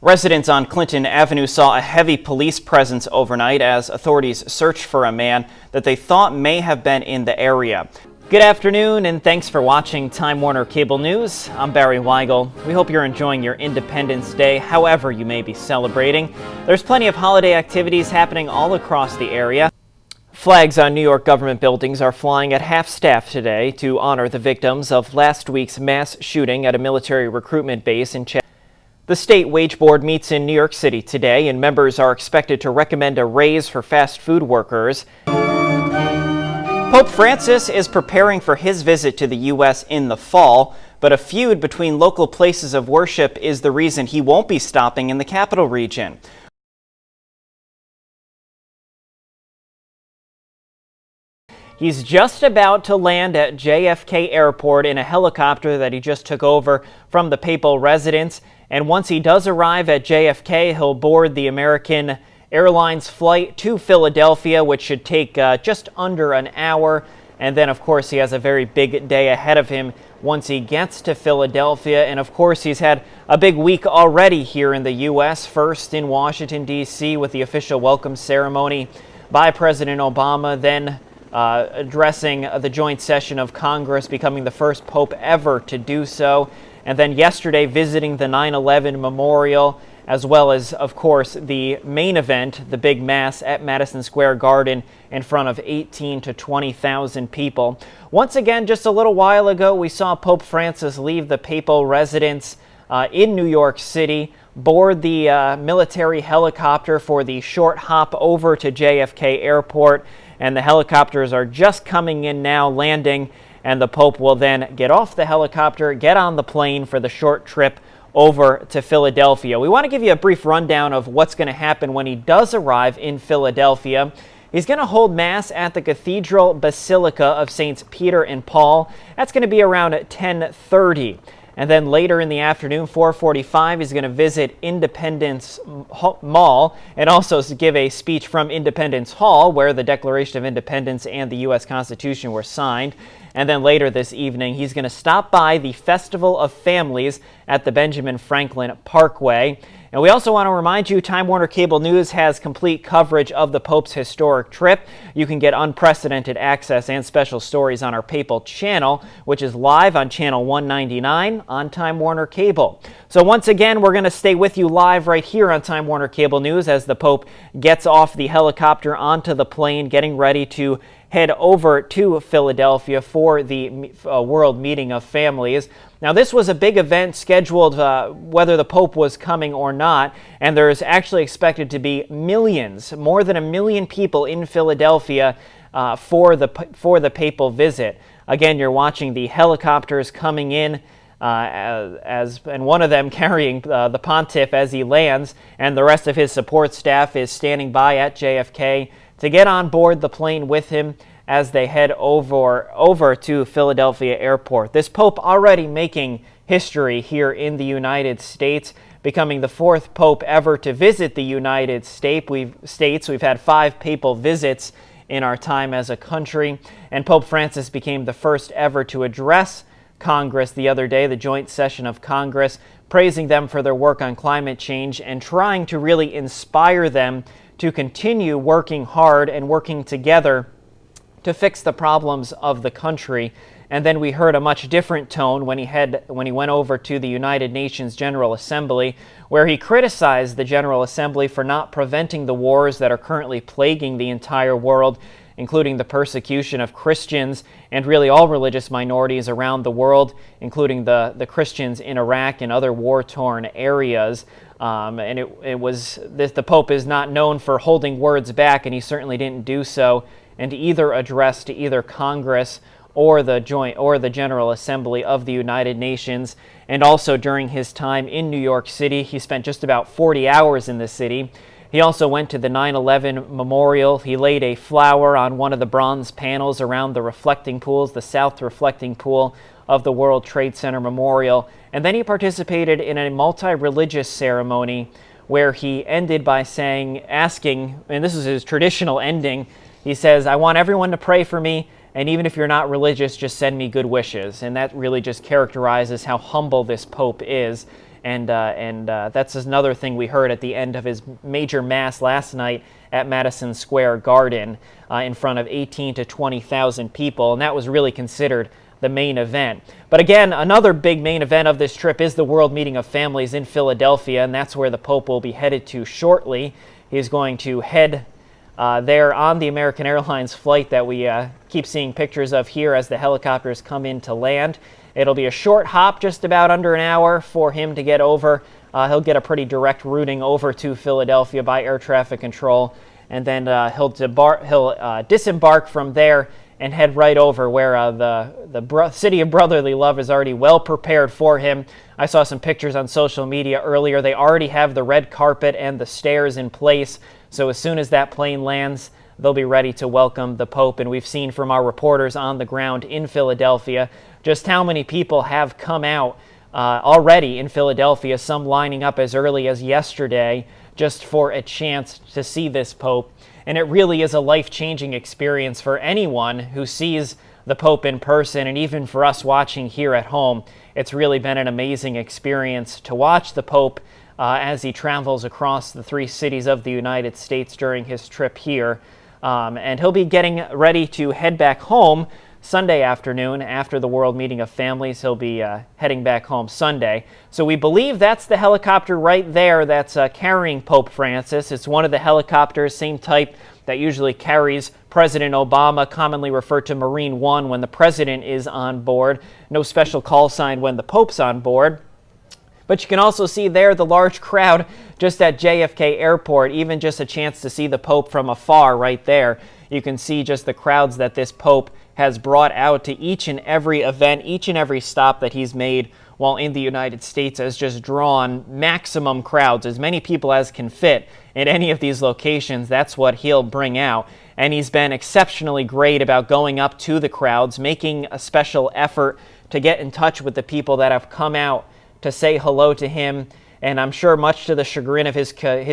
Residents on Clinton Avenue saw a heavy police presence overnight as authorities searched for a man that they thought may have been in the area. Good afternoon and thanks for watching Time Warner Cable News. I'm Barry Wygel. We hope you're enjoying your Independence Day, however you may be celebrating. There's plenty of holiday activities happening all across the area. Flags on New York government buildings are flying at half-staff today to honor the victims of last week's mass shooting at a military recruitment base in Chattanooga. The state wage board meets in New York City today, and members are expected to recommend a raise for fast food workers. Pope Francis is preparing for his visit to the U.S. in the fall, but a feud between local places of worship is the reason he won't be stopping in the capital region. He's just about to land at JFK Airport in a helicopter that he just took over from the papal residence. And once he does arrive at JFK, he'll board the American Airlines flight to Philadelphia, which should take just under an hour. And then, of course, he has a very big day ahead of him once he gets to Philadelphia. And, of course, he's had a big week already here in the U.S., first in Washington, D.C., with the official welcome ceremony by President Obama, then addressing the joint session of Congress, becoming the first pope ever to do so. And then yesterday visiting the 9/11 memorial, as well as, of course, the main event, the big mass at Madison Square Garden in front of 18,000 to 20,000 people. Once again, just a little while ago, we saw Pope Francis leave the papal residence in New York City, board the military helicopter for the short hop over to JFK Airport, and the helicopters are just coming in now, landing, and the Pope will then get off the helicopter, get on the plane for the short trip over to Philadelphia. We want to give you a brief rundown of what's going to happen when he does arrive in Philadelphia. He's going to hold Mass at the Cathedral Basilica of Saints Peter and Paul. That's going to be around 10:30. And then later in the afternoon, 4:45, he's going to visit Independence Mall and also give a speech from Independence Hall, where the Declaration of Independence and the U.S. Constitution were signed. And then later this evening, he's going to stop by the Festival of Families at the Benjamin Franklin Parkway. And we also want to remind you, Time Warner Cable News has complete coverage of the Pope's historic trip. You can get unprecedented access and special stories on our papal channel, which is live on channel 199 on Time Warner Cable. So once again, we're going to stay with you live right here on Time Warner Cable News as the Pope gets off the helicopter onto the plane, getting ready to head over to Philadelphia for the World Meeting of Families. Now, this was a big event scheduled whether the Pope was coming or not, and there's actually expected to be millions, more than 1 million people in Philadelphia for the papal visit. Again, you're watching the helicopters coming in, and one of them carrying the pontiff as he lands, and the rest of his support staff is standing by at JFK to get on board the plane with him as they head over to Philadelphia Airport. This Pope already making history here in the United States, becoming the 4th Pope ever to visit the United States. We've had 5 papal visits in our time as a country, and Pope Francis became the first ever to address Congress the other day, the joint session of Congress, praising them for their work on climate change and trying to really inspire them to continue working hard and working together to fix the problems of the country. And then we heard a much different tone when he went over to the United Nations General Assembly, where he criticized the General Assembly for not preventing the wars that are currently plaguing the entire world, including the persecution of Christians and really all religious minorities around the world, including the Christians in Iraq and other war-torn areas. And the Pope is not known for holding words back, and he certainly didn't do so, and either address to either Congress or the General Assembly of the United Nations. And also during his time in New York City, he spent just about 40 hours in the city. He also went to the 9/11 memorial. He laid a flower on one of the bronze panels around the reflecting pools, the south reflecting pool of the World Trade Center Memorial. And then he participated in a multi-religious ceremony where he ended by asking, and this is his traditional ending, he says, "I want everyone to pray for me, and even if you're not religious, just send me good wishes." And that really just characterizes how humble this Pope is. And that's another thing we heard at the end of his major mass last night at Madison Square Garden in front of 18 to 20,000 people. And that was really considered the main event. But again, another big main event of this trip is the World Meeting of Families in Philadelphia, and that's where the Pope will be headed to shortly. He's going to head there on the American Airlines flight that we keep seeing pictures of here as the helicopters come in to land. It'll be a short hop, just about under an hour for him to get over. He'll get a pretty direct routing over to Philadelphia by air traffic control, and then he'll disembark from there and head right over where the city of brotherly love is already well prepared for him. I saw some pictures on social media earlier. They already have the red carpet and the stairs in place. So as soon as that plane lands, they'll be ready to welcome the Pope. And we've seen from our reporters on the ground in Philadelphia just how many people have come out already in Philadelphia, some lining up as early as yesterday just for a chance to see this Pope. And it really is a life-changing experience for anyone who sees the Pope in person, and even for us watching here at home. It's really been an amazing experience to watch the Pope as he travels across the 3 cities of the United States during his trip here. And he'll be getting ready to head back home Sunday afternoon after the World Meeting of Families. He'll be heading back home Sunday. So we believe that's the helicopter right there that's carrying Pope Francis. It's one of the helicopters, same type that usually carries President Obama, commonly referred to Marine One when the president is on board. No special call sign when the Pope's on board. But you can also see there the large crowd just at JFK Airport, even just a chance to see the Pope from afar right there. You can see just the crowds that this Pope has brought out to each and every event, each and every stop that he's made while in the United States has just drawn maximum crowds, as many people as can fit in any of these locations. That's what he'll bring out. And he's been exceptionally great about going up to the crowds, making a special effort to get in touch with the people that have come out to say hello to him. And I'm sure much to the chagrin of his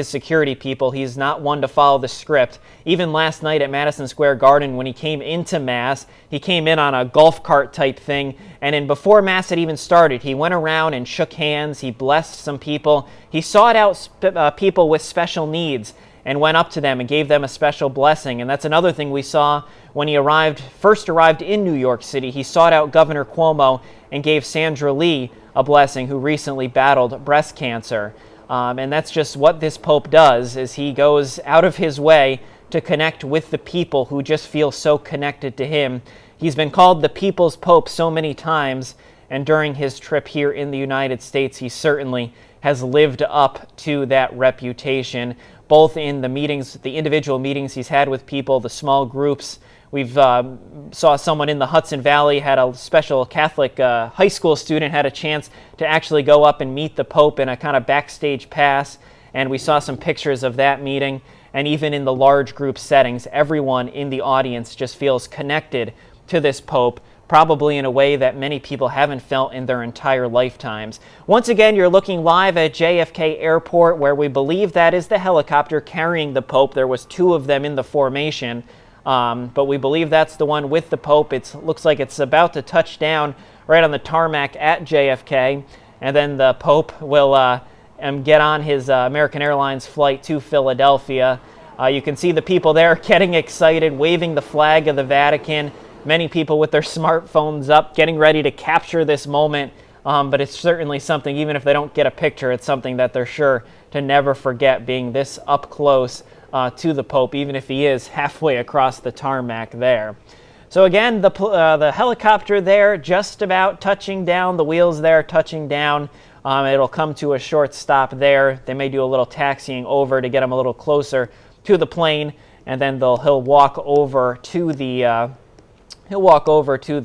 security people, he's not one to follow the script. Even last night at Madison Square Garden, when he came into Mass, he came in on a golf cart type thing. And then before Mass had even started, he went around and shook hands. He blessed some people. He sought out people with special needs and went up to them and gave them a special blessing. And that's another thing we saw when he first arrived in New York City. He sought out Governor Cuomo and gave Sandra Lee a blessing, who recently battled breast cancer. And that's just what this Pope does, is he goes out of his way to connect with the people who just feel so connected to him. He's been called the People's Pope so many times, and during his trip here in the United States, he certainly has lived up to that reputation, both in the meetings, the individual meetings he's had with people, the small groups. We've saw someone in the Hudson Valley, had a special Catholic high school student, had a chance to actually go up and meet the Pope in a kind of backstage pass, and we saw some pictures of that meeting. And even in the large group settings, everyone in the audience just feels connected to this Pope, probably in a way that many people haven't felt in their entire lifetimes. Once again, you're looking live at JFK Airport, where we believe that is the helicopter carrying the Pope. There was 2 of them in the formation. But we believe that's the one with the Pope. It looks like it's about to touch down right on the tarmac at JFK, and then the Pope will get on his American Airlines flight to Philadelphia. You can see the people there getting excited, waving the flag of the Vatican. Many people with their smartphones up, getting ready to capture this moment. But it's certainly something, even if they don't get a picture, it's something that they're sure to never forget, being this up close to the Pope, even if he is halfway across the tarmac there. So again, the helicopter there just about touching down, the wheels there touching down. It'll come to a short stop there. They may do a little taxiing over to get him a little closer to the plane, and then he'll walk over to the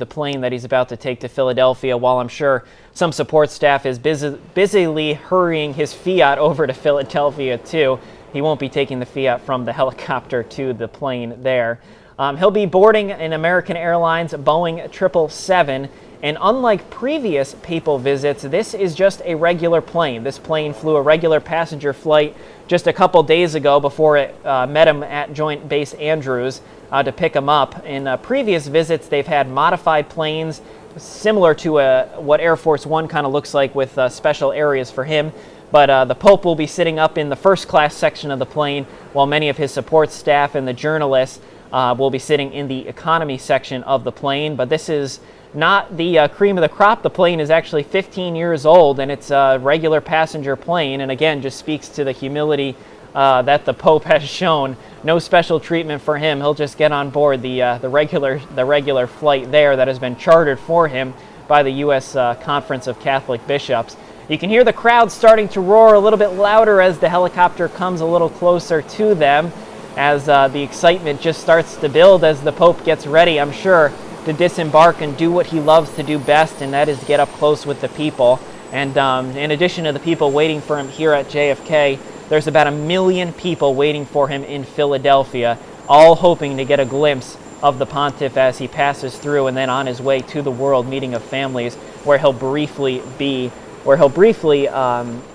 plane that he's about to take to Philadelphia, while I'm sure some support staff is busily hurrying his Fiat over to Philadelphia too. He won't be taking the Fiat from the helicopter to the plane there. He'll be boarding an American Airlines Boeing 777, and unlike previous papal visits, this is just a regular plane. This plane flew a regular passenger flight just a couple days ago before it met him at Joint Base Andrews to pick him up. In previous visits, they've had modified planes similar to what Air Force One kind of looks like, with special areas for him. But the Pope will be sitting up in the first class section of the plane, while many of his support staff and the journalists will be sitting in the economy section of the plane. But this is not the cream of the crop. The plane is actually 15 years old, and it's a regular passenger plane, and again just speaks to the humility that the Pope has shown. No special treatment for him. He'll just get on board the regular flight there that has been chartered for him by the U.S. Conference of Catholic Bishops. You can hear the crowd starting to roar a little bit louder as the helicopter comes a little closer to them, as the excitement just starts to build as the Pope gets ready, I'm sure, to disembark and do what he loves to do best, and that is to get up close with the people. And in addition to the people waiting for him here at JFK, there's about 1 million people waiting for him in Philadelphia, all hoping to get a glimpse of the pontiff as he passes through and then on his way to the World Meeting of Families, where he'll briefly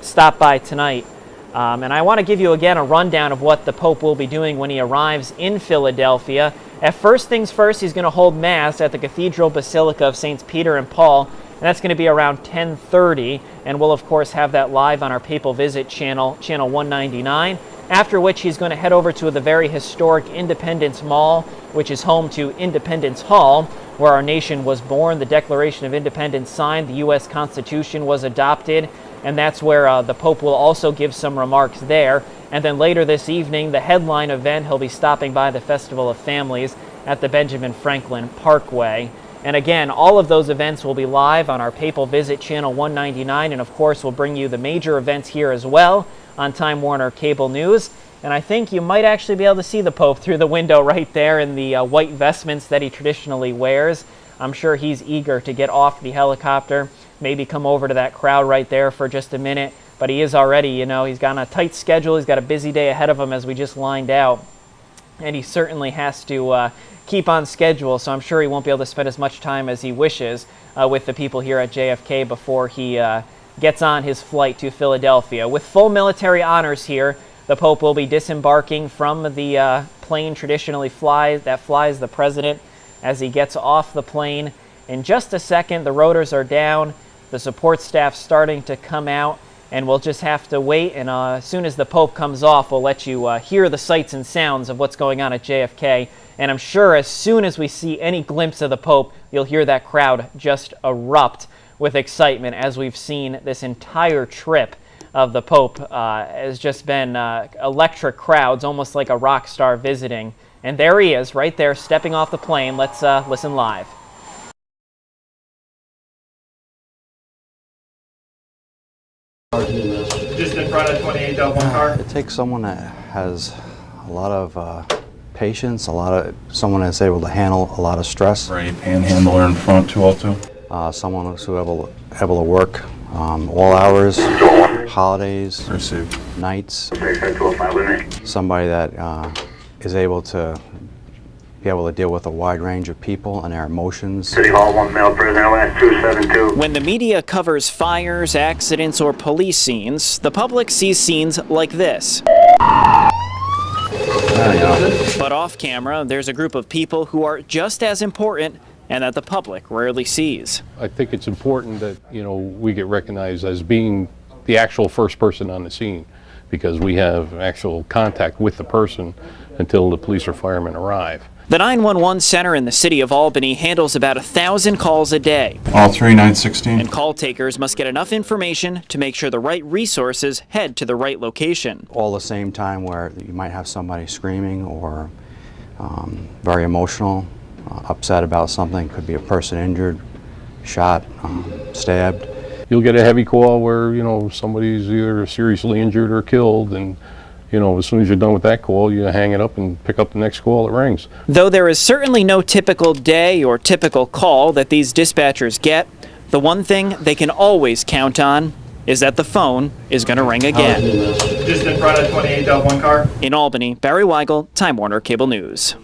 stop by tonight. And I want to give you again a rundown of what the Pope will be doing when he arrives in Philadelphia. At first things first, he's going to hold Mass at the Cathedral Basilica of Saints Peter and Paul, and that's going to be around 10:30, and we'll of course have that live on our Papal Visit channel, channel 199, after which he's going to head over to the very historic Independence Mall, which is home to Independence Hall, where our nation was born, the Declaration of Independence signed, the U.S. Constitution was adopted, and that's where the Pope will also give some remarks there. And then later this evening, the headline event, he'll be stopping by the Festival of Families at the Benjamin Franklin Parkway. And again, all of those events will be live on our Papal Visit channel 199, and of course we'll bring you the major events here as well on Time Warner Cable News. And I think you might actually be able to see the Pope through the window right there in the white vestments that he traditionally wears. I'm sure he's eager to get off the helicopter, maybe come over to that crowd right there for just a minute. But he is already, he's got a tight schedule. He's got a busy day ahead of him, as we just lined out. And he certainly has to keep on schedule, so I'm sure he won't be able to spend as much time as he wishes with the people here at JFK before he gets on his flight to Philadelphia. With full military honors here, the Pope will be disembarking from the plane traditionally flies the president as he gets off the plane. In just a second, the rotors are down, the support staff starting to come out, and we'll just have to wait, and as soon as the Pope comes off, we'll let you hear the sights and sounds of what's going on at JFK. And I'm sure as soon as we see any glimpse of the Pope, you'll hear that crowd just erupt with excitement, as we've seen this entire trip of the Pope has just been electric crowds, almost like a rock star visiting. And there he is, right there, stepping off the plane. Let's listen live. Just in front of 28 Albany car. It takes someone that has a lot of patience, someone that's able to handle a lot of stress. Right, panhandler in front, 202. Someone who's able to work all hours, holidays, Received. nights. Somebody that is able to deal with a wide range of people and their emotions. City Hall, 1 male prisoner, last 272. When the media covers fires, accidents, or police scenes, the public sees scenes like this. But off camera, there's a group of people who are just as important and that the public rarely sees. I think it's important that, we get recognized as being the actual first person on the scene, because we have actual contact with the person until the police or firemen arrive. The 911 center in the city of Albany handles about 1,000 calls a day. All 3916. And call takers must get enough information to make sure the right resources head to the right location. All the same time where you might have somebody screaming or very emotional, upset about something. Could be a person injured, shot, stabbed. You'll get a heavy call where, somebody's either seriously injured or killed, and as soon as you're done with that call, you hang it up and pick up the next call that rings. Though there is certainly no typical day or typical call that these dispatchers get, the one thing they can always count on is that the phone is going to ring again. Just in front of 28 Albany car. In Albany, Barry Wygel, Time Warner Cable News.